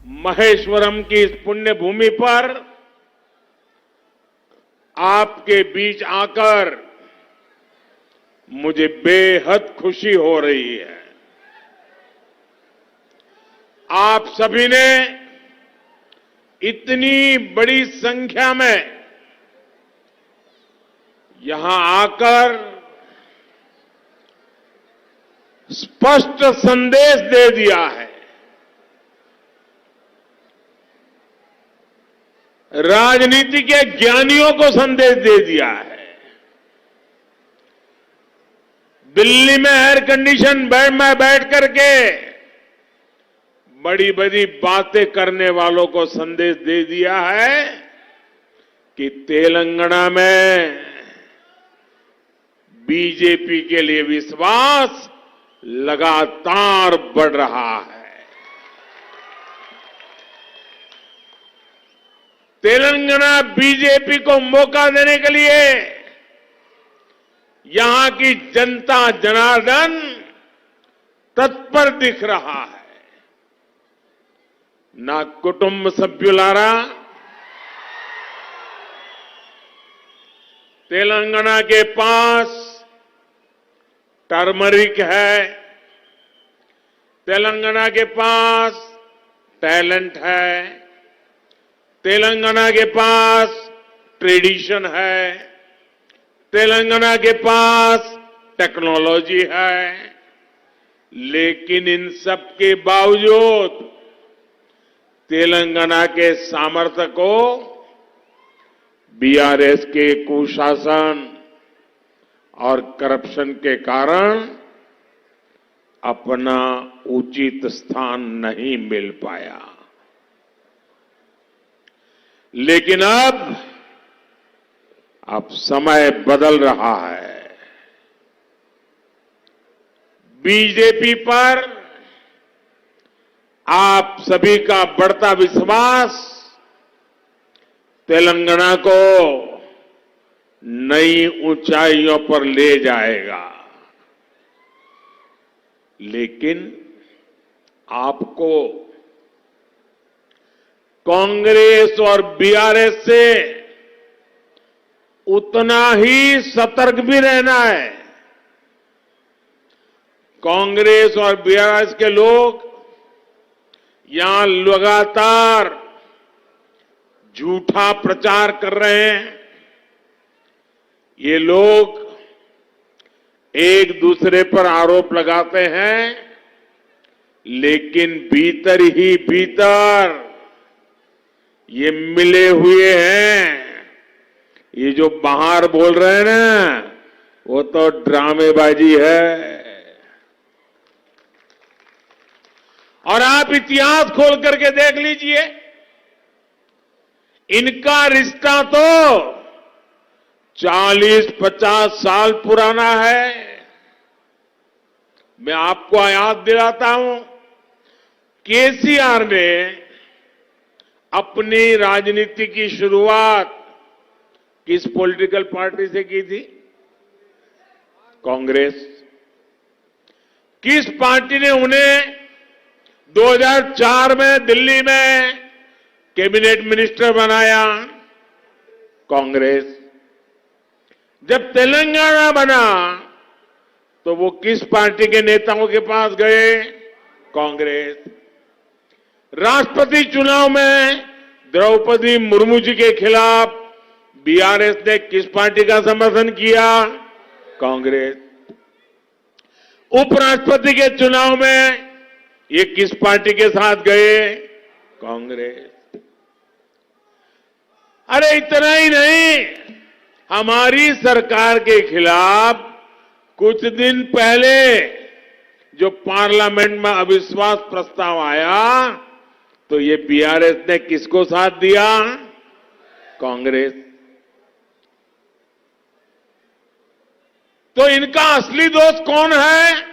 महेश्वरम की इस पुण्य भूमि पर आपके बीच आकर मुझे बेहद खुशी हो रही है। आप सभी ने इतनी बड़ी संख्या में यहां आकर स्पष्ट संदेश दे दिया है। राजनीति के ज्ञानियों को संदेश दे दिया है। दिल्ली में एयर कंडीशन बेड में बैठ करके बड़ी बड़ी बातें करने वालों को संदेश दे दिया है कि तेलंगाना में बीजेपी के लिए विश्वास लगातार बढ़ रहा है। तेलंगाना बीजेपी को मौका देने के लिए यहां की जनता जनार्दन तत्पर दिख रहा है। ना कुटुंब सभ्युलारा, तेलंगाना के पास टर्मरिक है, तेलंगाना के पास टैलेंट है, तेलंगाना के पास ट्रेडिशन है, तेलंगाना के पास टेक्नोलॉजी है, लेकिन इन सब के बावजूद तेलंगाना के सामर्थ्य को बीआरएस के कुशासन और करप्शन के कारण अपना उचित स्थान नहीं मिल पाया। लेकिन अब समय बदल रहा है। बीजेपी पर आप सभी का बढ़ता विश्वास तेलंगाना को नई ऊंचाइयों पर ले जाएगा। लेकिन आपको कांग्रेस और बीआरएस से उतना ही सतर्क भी रहना है। कांग्रेस और बीआरएस के लोग यहां लगातार झूठा प्रचार कर रहे हैं। ये लोग एक दूसरे पर आरोप लगाते हैं, लेकिन भीतर ही भीतर ये मिले हुए हैं। ये जो बाहर बोल रहे हैं ना, वो तो ड्रामेबाजी है। और आप इतिहास खोल करके देख लीजिए, इनका रिश्ता तो 40-50 साल पुराना है। मैं आपको याद दिलाता हूं, केसीआर ने अपनी राजनीति की शुरुआत किस पॉलिटिकल पार्टी से की थी? कांग्रेस। किस पार्टी ने उन्हें 2004 में दिल्ली में कैबिनेट मिनिस्टर बनाया? कांग्रेस। जब तेलंगाना बना तो वो किस पार्टी के नेताओं के पास गए? कांग्रेस। राष्ट्रपति चुनाव में द्रौपदी मुर्मू जी के खिलाफ बीआरएस ने किस पार्टी का समर्थन किया? कांग्रेस। उपराष्ट्रपति के चुनाव में ये किस पार्टी के साथ गए? कांग्रेस। अरे इतना ही नहीं, हमारी सरकार के खिलाफ कुछ दिन पहले जो पार्लियामेंट में अविश्वास प्रस्ताव आया, तो ये बीआरएस ने किसको साथ दिया? कांग्रेस। तो इनका असली दोस्त कौन है?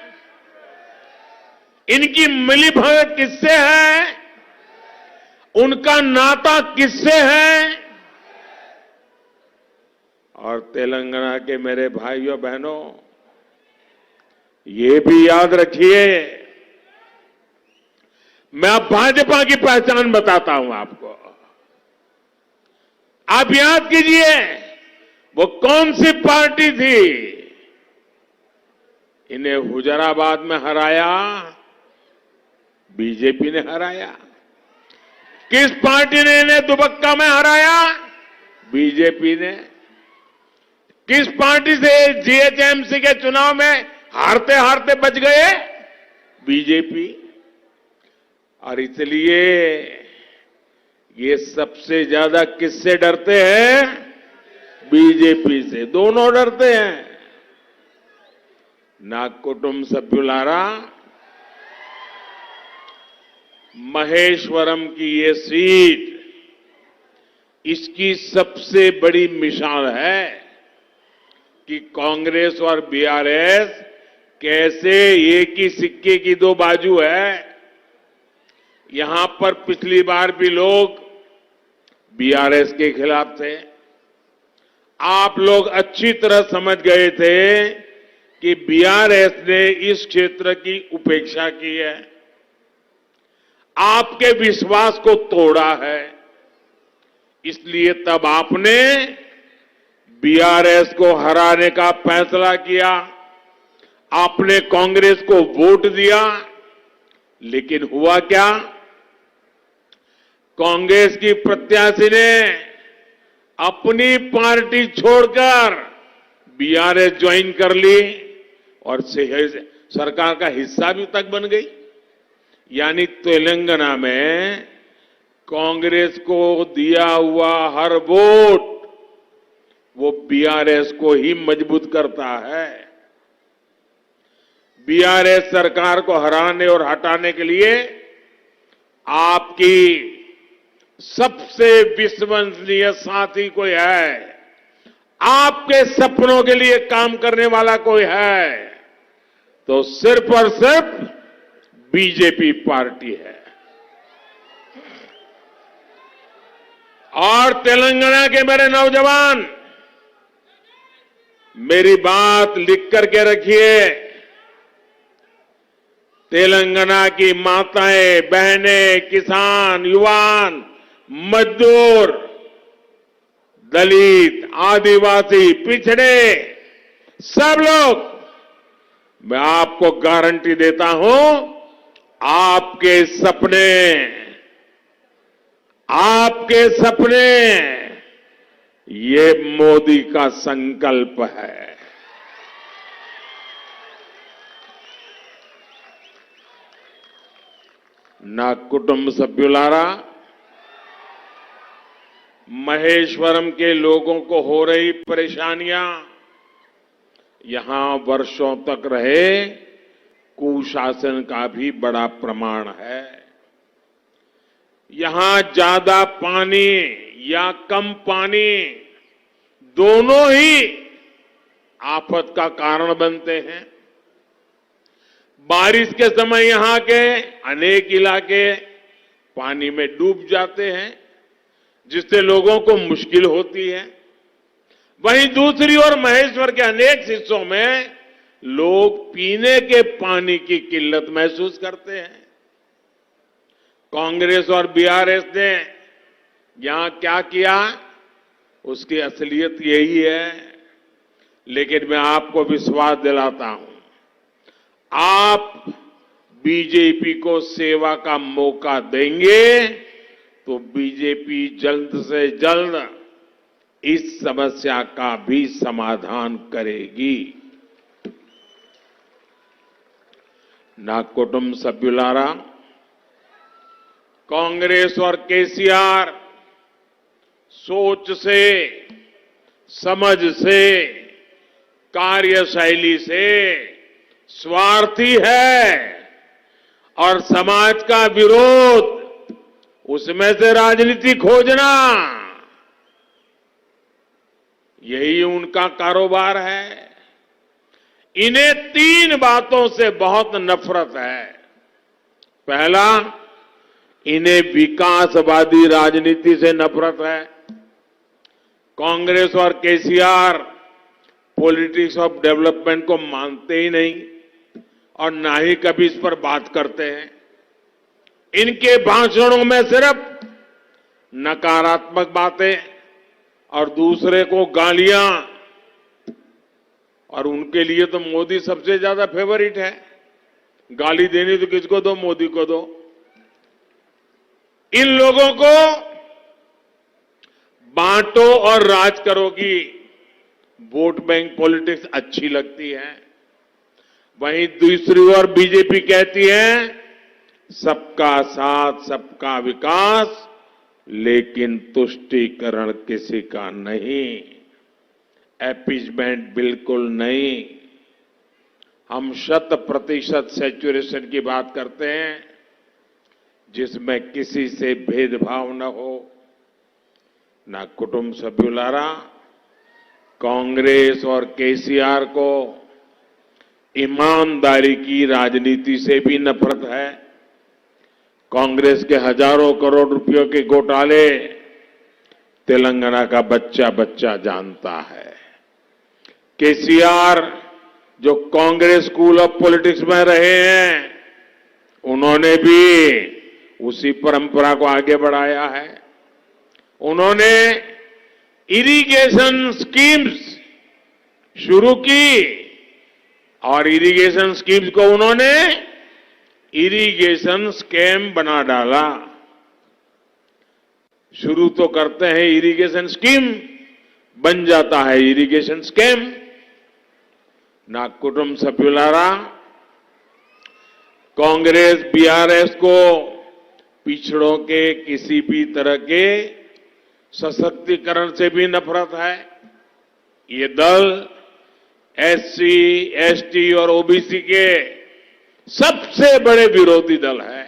इनकी मिलीभगत किससे है? उनका नाता किससे है? और तेलंगाना के मेरे भाइयों बहनों, ये भी याद रखिए, मैं अब भाजपा की पहचान बताता हूं आपको। आप याद कीजिए वो कौन सी पार्टी थी। इन्हें हुजराबाद में हराया बीजेपी ने हराया। किस पार्टी ने इन्हें दुबक्का में हराया? बीजेपी ने। किस पार्टी से जीएचएमसी के चुनाव में हारते हारते बच गए? बीजेपी। और इसलिए ये सबसे ज्यादा किससे डरते हैं? बीजेपी से। दोनों डरते हैं। ना कुटुंब सभ्युलारा, महेश्वरम की ये सीट इसकी सबसे बड़ी मिसाल है कि कांग्रेस और बीआरएस कैसे एक ही सिक्के की दो बाजू है। यहां पर पिछली बार भी लोग बीआरएस के खिलाफ थे। आप लोग अच्छी तरह समझ गए थे कि बीआरएस ने इस क्षेत्र की उपेक्षा की है, आपके विश्वास को तोड़ा है। इसलिए तब आपने बीआरएस को हराने का फैसला किया। आपने कांग्रेस को वोट दिया। लेकिन हुआ क्या? कांग्रेस की प्रत्याशी ने अपनी पार्टी छोड़कर बीआरएस ज्वाइन कर ली और सरकार का हिस्सा भी तक बन गई। यानी तेलंगाना में कांग्रेस को दिया हुआ हर वोट वो बीआरएस को ही मजबूत करता है। बीआरएस सरकार को हराने और हटाने के लिए आपकी सबसे विश्वसनीय साथी कोई है, आपके सपनों के लिए काम करने वाला कोई है, तो सिर्फ और सिर्फ बीजेपी पार्टी है। और तेलंगाना के मेरे नौजवान, मेरी बात लिख करके रखिए। तेलंगाना की माताएं, बहनें, किसान, युवान, मजदूर, दलित, आदिवासी, पिछड़े, सब लोग, मैं आपको गारंटी देता हूं, आपके सपने ये मोदी का संकल्प है। ना कुटुंब सभ्युलारा, महेश्वरम के लोगों को हो रही परेशानियां यहां वर्षों तक रहे कुशासन का भी बड़ा प्रमाण है। यहां ज्यादा पानी या कम पानी दोनों ही आफत का कारण बनते हैं। बारिश के समय यहां के अनेक इलाके पानी में डूब जाते हैं, जिससे लोगों को मुश्किल होती है। वहीं दूसरी ओर महेश्वर के अनेक हिस्सों में लोग पीने के पानी की किल्लत महसूस करते हैं। कांग्रेस और बीआरएस ने यहां क्या किया, उसकी असलियत यही है। लेकिन मैं आपको विश्वास दिलाता हूं, आप बीजेपी को सेवा का मौका देंगे तो बीजेपी जल्द से जल्द इस समस्या का भी समाधान करेगी। ना कुटुंब सभ्युलारा, कांग्रेस और केसीआर सोच से, समझ से, कार्यशैली से स्वार्थी है और समाज का विरोध, उसमें से राजनीति खोजना, यही उनका कारोबार है। इन्हें तीन बातों से बहुत नफरत है। पहला, इन्हें विकासवादी राजनीति से नफरत है। कांग्रेस और केसीआर पॉलिटिक्स ऑफ डेवलपमेंट को मानते ही नहीं और ना ही कभी इस पर बात करते हैं। इनके भाषणों में सिर्फ नकारात्मक बातें और दूसरे को गालियां, और उनके लिए तो मोदी सबसे ज्यादा फेवरेट है। गाली देनी तो किसको दो, मोदी को दो। इन लोगों को बांटो और राज करो की वोट बैंक पॉलिटिक्स अच्छी लगती है। वहीं दूसरी ओर बीजेपी कहती है सबका साथ सबका विकास, लेकिन तुष्टीकरण किसी का नहीं, अपीजमेंट बिल्कुल नहीं। हम 100% सैचुरेशन की बात करते हैं जिसमें किसी से भेदभाव न हो, ना कुटुंब सभ्युलारा। कांग्रेस और केसीआर को ईमानदारी की राजनीति से भी नफरत है। कांग्रेस के हजारों करोड़ रुपयों के घोटाले तेलंगाना का बच्चा बच्चा जानता है। केसीआर जो कांग्रेस स्कूल ऑफ पॉलिटिक्स में रहे हैं, उन्होंने भी उसी परंपरा को आगे बढ़ाया है। उन्होंने इरिगेशन स्कीम्स शुरू की और इरिगेशन स्कीम्स को उन्होंने इरिगेशन स्कैम बना डाला। शुरू तो करते हैं इरिगेशन स्कीम, बन जाता है इरिगेशन स्कैम। ना कुटुंब सभ्युलारा, कांग्रेस बीआरएस को पिछड़ों के किसी भी तरह के सशक्तिकरण से भी नफरत है। ये दल एससी, एसटी और ओबीसी के सबसे बड़े विरोधी दल है।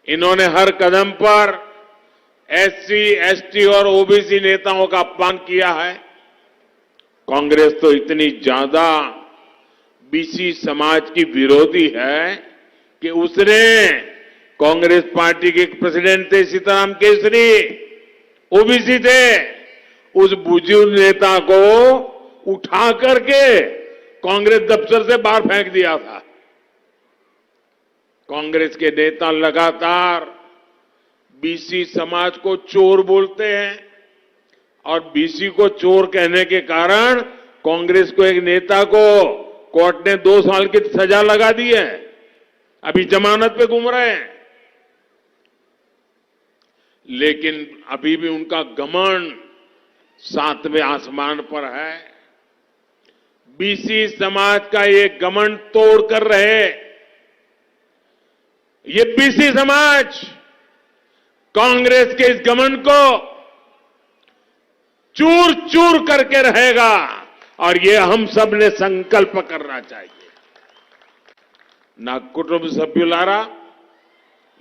इन्होंने हर कदम पर एससी, एसटी और ओबीसी नेताओं का अपमान किया है। कांग्रेस तो इतनी ज्यादा बीसी समाज की विरोधी है कि उसने कांग्रेस पार्टी के प्रेसिडेंट थे सीताराम केसरी, ओबीसी थे, उस बुजुर्ग नेता को उठा करके कांग्रेस दफ्तर से बाहर फेंक दिया था। कांग्रेस के नेता लगातार बीसी समाज को चोर बोलते हैं और बीसी को चोर कहने के कारण कांग्रेस को एक नेता को कोर्ट ने 2 साल की सजा लगा दी है, अभी जमानत पे घूम रहे हैं। लेकिन अभी भी उनका घमंड 7वें आसमान पर है। बीसी समाज का ये घमंड तोड़ कर रहे। ये बीसी समाज कांग्रेस के इस घमंड को चूर चूर करके रहेगा और ये हम सब ने संकल्प करना चाहिए। ना कुटुंब सभ्युलारा,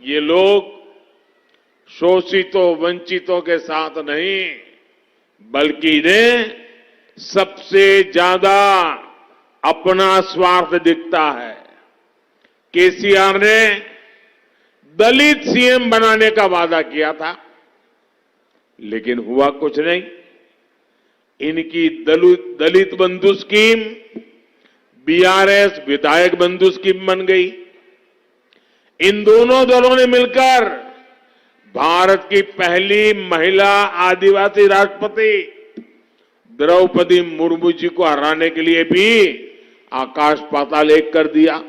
ये लोग शोषितों वंचितों के साथ नहीं, बल्कि इन्हें सबसे ज्यादा अपना स्वार्थ दिखता है। केसीआर ने दलित सीएम बनाने का वादा किया था, लेकिन हुआ कुछ नहीं। इनकी दलित बंधु स्कीम बीआरएस विधायक बंधु स्कीम बन गई। इन दोनों दलों ने मिलकर भारत की पहली महिला आदिवासी राष्ट्रपति द्रौपदी मुर्मू जी को हराने के लिए भी आकाश पाताल एक कर दिया।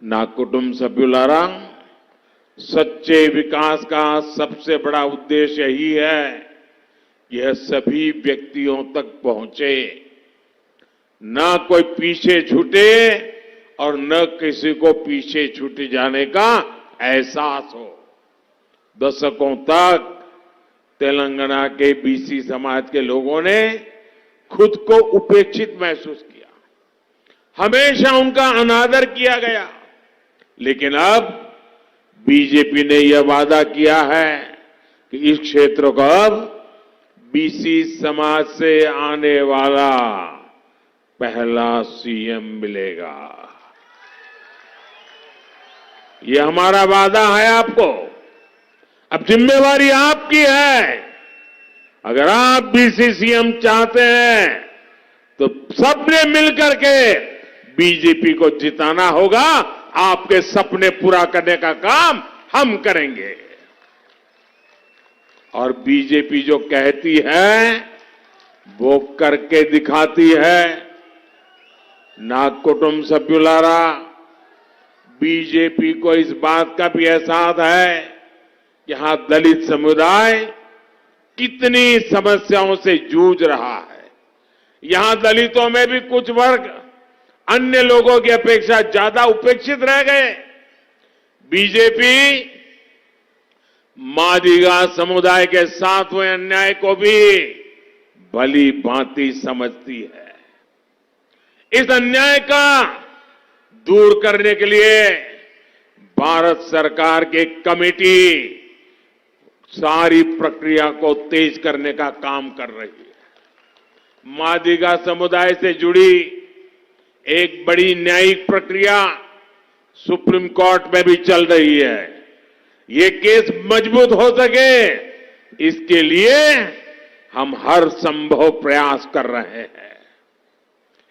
ना कुटुंब सभ्युलारा, सच्चे विकास का सबसे बड़ा उद्देश्य यही है, यह सभी व्यक्तियों तक पहुंचे, न कोई पीछे छूटे और न किसी को पीछे छूटे जाने का एहसास हो। दशकों तक तेलंगाना के बीसी समाज के लोगों ने खुद को उपेक्षित महसूस किया, हमेशा उनका अनादर किया गया। लेकिन अब बीजेपी ने यह वादा किया है कि इस क्षेत्र को अब बीसी समाज से आने वाला पहला सीएम मिलेगा। यह हमारा वादा है आपको। अब जिम्मेवारी आपकी है। अगर आप बीसी सीएम चाहते हैं तो सबने मिलकर के बीजेपी को जिताना होगा, आपके सपने पूरा करने का काम हम करेंगे। और बीजेपी जो कहती है वो करके दिखाती है। ना कुटुंब सभ्युलारा, बीजेपी को इस बात का भी एहसास है कि यहां दलित समुदाय कितनी समस्याओं से जूझ रहा है। यहां दलितों में भी कुछ वर्ग अन्य लोगों की अपेक्षा ज्यादा उपेक्षित रह गए। बीजेपी मादिगा समुदाय के साथ हुए अन्याय को भी भली भांति समझती है। इस अन्याय का दूर करने के लिए भारत सरकार की कमेटी सारी प्रक्रिया को तेज करने का काम कर रही है। मादिगा समुदाय से जुड़ी एक बड़ी न्यायिक प्रक्रिया सुप्रीम कोर्ट में भी चल रही है। ये केस मजबूत हो सके इसके लिए हम हर संभव प्रयास कर रहे हैं।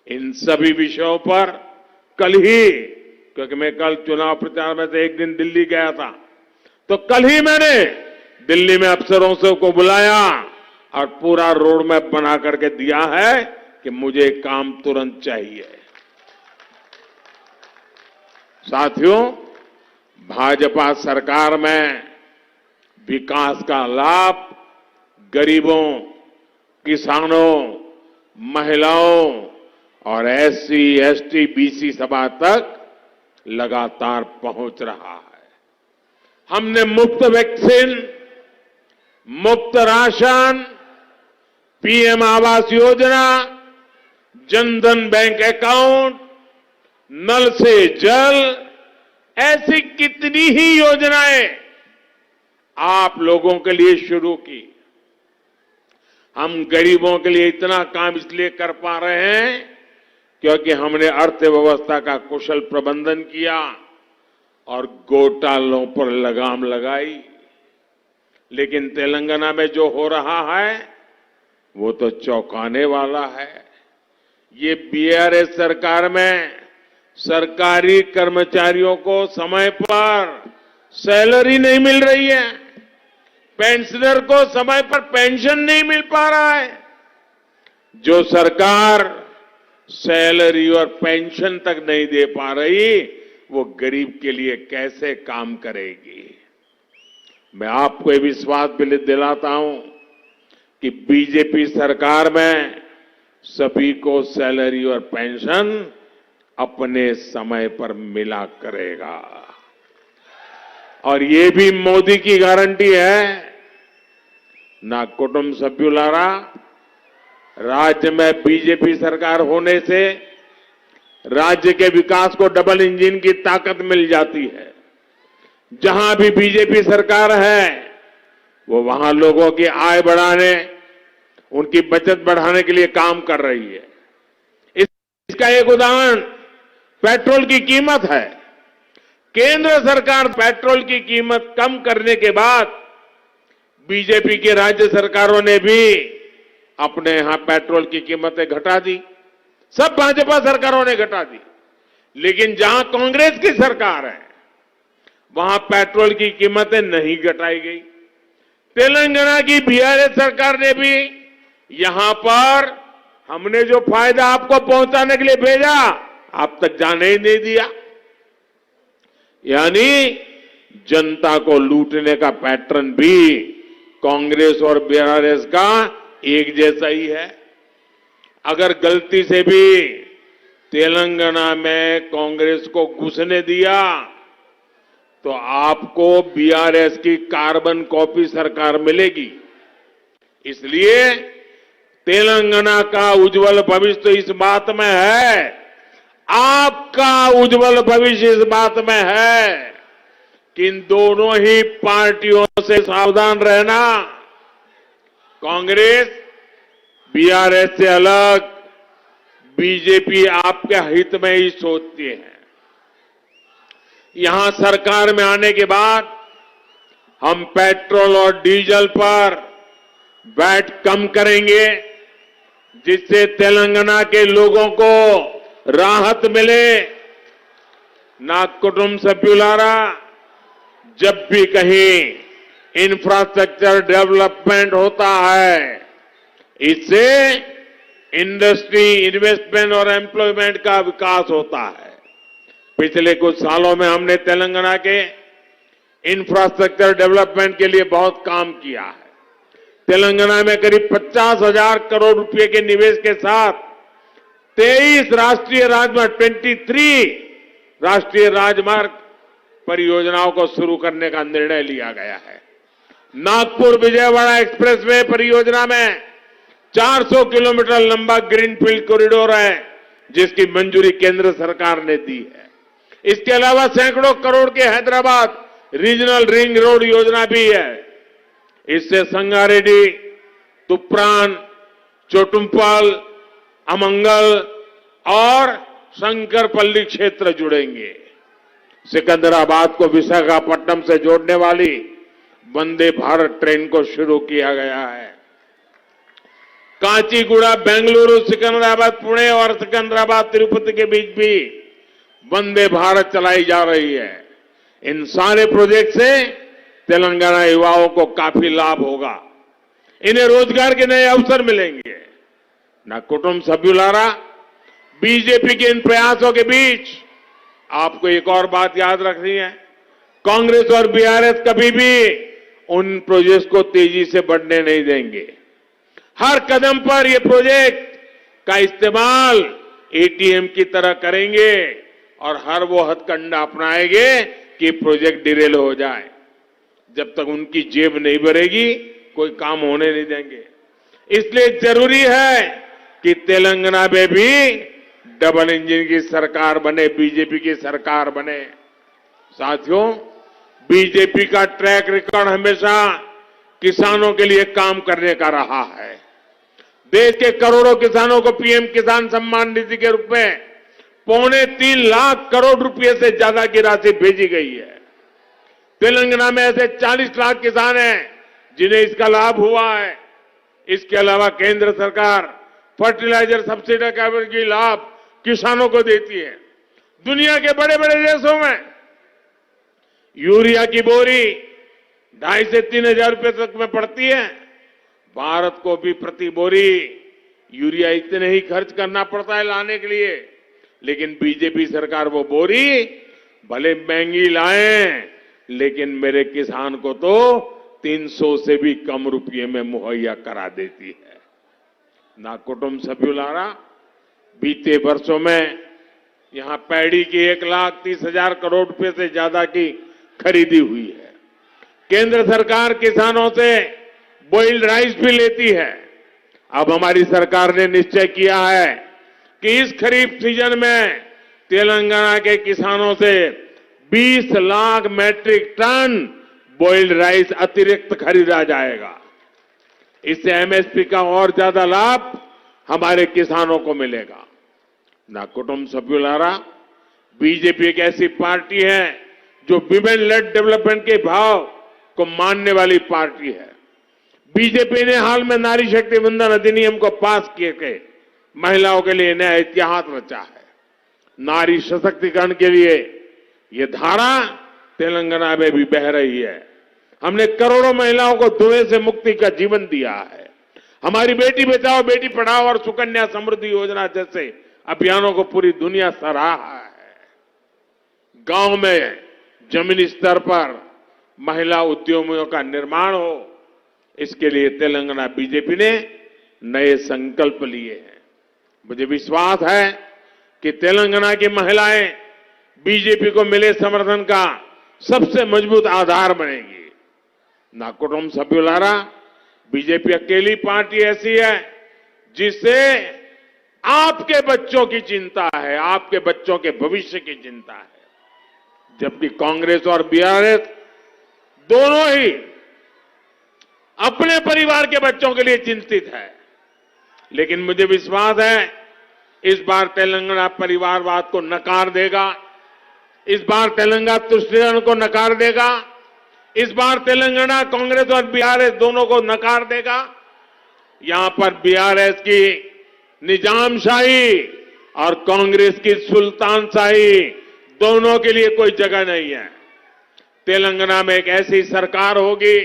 इन सभी विषयों पर कल ही, क्योंकि मैं कल चुनाव प्रचार में से एक दिन दिल्ली गया था, तो कल ही मैंने दिल्ली में अफसरों से को बुलाया और पूरा रोड मैप बना करके दिया है कि मुझे काम तुरंत चाहिए। साथियों, भाजपा सरकार में विकास का लाभ गरीबों, किसानों, महिलाओं और एससी, एसटी, बीसी समाज तक लगातार पहुंच रहा है। हमने मुफ्त वैक्सीन, मुफ्त ration, PM Awas Yojana, Jan Dhan bank account, नल से जल, ऐसी कितनी ही योजनाएं आप लोगों के लिए शुरू की। हम गरीबों के लिए इतना काम इसलिए कर पा रहे हैं क्योंकि हमने अर्थव्यवस्था का कुशल प्रबंधन किया और घोटालों पर लगाम लगाई। लेकिन तेलंगाना में जो हो रहा है वो तो चौंकाने वाला है। ये बीआरएस सरकार में सरकारी कर्मचारियों को समय पर सैलरी नहीं मिल रही है, पेंशनर को समय पर पेंशन नहीं मिल पा रहा है। जो सरकार सैलरी और पेंशन तक नहीं दे पा रही वो गरीब के लिए कैसे काम करेगी। मैं आपको ये विश्वास भी दिलाता हूं कि बीजेपी सरकार में सभी को सैलरी और पेंशन अपने समय पर मिला करेगा। और ये भी मोदी की गारंटी है। ना कुटुंब सभ्युलारा, राज्य में बीजेपी सरकार होने से राज्य के विकास को डबल इंजन की ताकत मिल जाती है। जहां भी बीजेपी सरकार है वो वहां लोगों की आय बढ़ाने, उनकी बचत बढ़ाने के लिए काम कर रही है। इसका एक उदाहरण पेट्रोल की कीमत है। केंद्र सरकार पेट्रोल की कीमत कम करने के बाद बीजेपी की राज्य सरकारों ने भी अपने यहां पेट्रोल की कीमतें घटा दी। सब भाजपा सरकारों ने घटा दी। लेकिन जहां कांग्रेस की सरकार है वहां पेट्रोल की कीमतें नहीं घटाई गई। तेलंगाना की बीआरएस सरकार ने भी यहां पर हमने जो फायदा आपको पहुंचाने के लिए भेजा आप तक जाने ही नहीं दिया। यानी जनता को लूटने का पैटर्न भी कांग्रेस और बीआरएस का एक जैसा ही है। अगर गलती से भी तेलंगाना में कांग्रेस को घुसने दिया तो आपको बीआरएस की कार्बन कॉपी सरकार मिलेगी। इसलिए तेलंगाना का उज्जवल भविष्य तो इस बात में है, आपका उज्जवल भविष्य इस बात में है कि इन दोनों ही पार्टियों से सावधान रहना। कांग्रेस बीआरएस से अलग बीजेपी आपके हित में ही सोचती है। यहां सरकार में आने के बाद हम पेट्रोल और डीजल पर वैट कम करेंगे, जिससे तेलंगाना के लोगों को राहत मिले। నా కుటుంబ సభ్యులారా, जब भी कहीं इंफ्रास्ट्रक्चर डेवलपमेंट होता है, इससे इंडस्ट्री, इन्वेस्टमेंट और एम्प्लॉयमेंट का विकास होता है। पिछले कुछ सालों में हमने तेलंगाना के इंफ्रास्ट्रक्चर डेवलपमेंट के लिए बहुत काम किया है। तेलंगाना में करीब 50,000 करोड़ रुपए के निवेश के साथ 23 राष्ट्रीय राजमार्ग, 23 राष्ट्रीय राजमार्ग परियोजनाओं को शुरू करने का निर्णय लिया गया है। नागपुर विजयवाड़ा एक्सप्रेसवे परियोजना में 400 किलोमीटर लंबा ग्रीनफील्ड कॉरिडोर है, जिसकी मंजूरी केंद्र सरकार ने दी है। इसके अलावा सैकड़ों करोड़ के हैदराबाद रीजनल रिंग रोड योजना भी है। इससे संगारेड्डी, तुप्रान, चोटुम्पल, अमंगल और शंकरपल्ली क्षेत्र जुड़ेंगे। सिकंदराबाद को विशाखापट्टनम से जोड़ने वाली वंदे भारत ट्रेन को शुरू किया गया है। काचीगुड़ा, बेंगलुरु, सिकंदराबाद, पुणे और सिकंदराबाद, तिरुपति के बीच भी वंदे भारत चलाई जा रही है। इन सारे प्रोजेक्ट से तेलंगाना युवाओं को काफी लाभ होगा। इन्हें रोजगार के नए अवसर मिलेंगे। ना कुटुंब सभ्युलारा, बीजेपी के इन प्रयासों के बीच आपको एक और बात याद रखनी है। कांग्रेस और बीआरएस कभी भी उन प्रोजेक्ट को तेजी से बढ़ने नहीं देंगे। हर कदम पर ये प्रोजेक्ट का इस्तेमाल एटीएम की तरह करेंगे और हर वो हथकंडा अपनाएंगे कि प्रोजेक्ट डिरेल हो जाए। जब तक उनकी जेब नहीं भरेगी, कोई काम होने नहीं देंगे। इसलिए जरूरी है कि तेलंगाना में भी डबल इंजन की सरकार बने, बीजेपी की सरकार बने। साथियों, बीजेपी का ट्रैक रिकॉर्ड हमेशा किसानों के लिए काम करने का रहा है। देश के करोड़ों किसानों को पीएम किसान सम्मान निधि के रूप में 3.25 लाख करोड़ रुपए से ज्यादा की राशि भेजी गई है। तेलंगाना में ऐसे 40 लाख किसान हैं जिन्हें इसका लाभ हुआ है। इसके अलावा केंद्र सरकार फर्टिलाइजर सब्सिडी का भी लाभ किसानों को देती है। दुनिया के बड़े बड़े देशों में यूरिया की बोरी 2,500 से 3,000 रुपए तक में पड़ती है। भारत को भी प्रति बोरी यूरिया इतने ही खर्च करना पड़ता है लाने के लिए, लेकिन बीजेपी सरकार वो बोरी भले महंगी लाए, लेकिन मेरे किसान को तो 300 से भी कम रुपये में मुहैया करा देती है। ना कुटुंब सभ्युलारा, बीते वर्षों में यहां पैडी की 1,30,000 करोड़ रुपए से ज्यादा की खरीदी हुई है। केंद्र सरकार किसानों से बॉइल्ड राइस भी लेती है। अब हमारी सरकार ने निश्चय किया है कि इस खरीफ सीजन में तेलंगाना के किसानों से 20 lakh metric tonne boiled rice अतिरिक्त खरीदा जाएगा। इससे एमएसपी का और ज्यादा लाभ हमारे किसानों को मिलेगा। ना कुटुंब सभ्युलारा, बीजेपी एक ऐसी पार्टी है जो विमेन लेड डेवलपमेंट के भाव को मानने वाली पार्टी है। बीजेपी ने हाल में नारी शक्ति वंदन अधिनियम को पास करके महिलाओं के लिए नया इतिहास रचा है। नारी सशक्तिकरण के लिए ये धारा तेलंगाना में भी बह रही है। हमने करोड़ों महिलाओं को धुएं से मुक्ति का जीवन दिया है। हमारी बेटी बचाओ, बेटी पढ़ाओ और सुकन्या समृद्धि योजना जैसे अभियानों को पूरी दुनिया सराहा है। गांव में जमीनी स्तर पर महिला उद्यमियों का निर्माण हो, इसके लिए तेलंगाना बीजेपी ने नए संकल्प लिए हैं। मुझे विश्वास है कि तेलंगाना की महिलाएं बीजेपी को मिले समर्थन का सबसे मजबूत आधार बनेगी। ना कुटुंब सभ्युलारा, बीजेपी अकेली पार्टी ऐसी है जिससे आपके बच्चों की चिंता है, आपके बच्चों के भविष्य की चिंता है। जबकि कांग्रेस और बीआरएस दोनों ही अपने परिवार के बच्चों के लिए चिंतित है। लेकिन मुझे विश्वास है इस बार तेलंगाना परिवारवाद को नकार देगा। इस बार तेलंगाना तुष्टिकरण को नकार देगा। इस बार तेलंगाना कांग्रेस और बीआरएस दोनों को नकार देगा। यहां पर बीआरएस की निजामशाही और कांग्रेस की सुल्तानशाही दोनों के लिए कोई जगह नहीं है। तेलंगाना में एक ऐसी सरकार होगी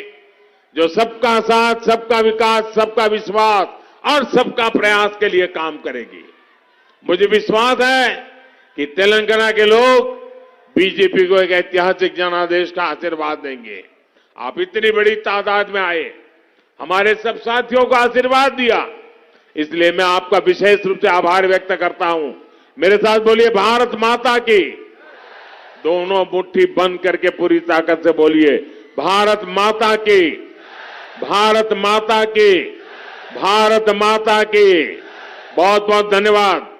जो सबका साथ, सबका विकास, सबका विश्वास और सबका प्रयास के लिए काम करेगी। मुझे विश्वास है कि तेलंगाना के लोग बीजेपी को एक ऐतिहासिक जनादेश का आशीर्वाद देंगे। आप इतनी बड़ी तादाद में आए, हमारे सब साथियों को आशीर्वाद दिया, इसलिए मैं आपका विशेष रूप से आभार व्यक्त करता हूं। मेरे साथ बोलिए भारत माता की। दोनों मुट्ठी बंद करके पूरी ताकत से बोलिए भारत माता की, भारत माता की, भारत माता की। बहुत बहुत धन्यवाद।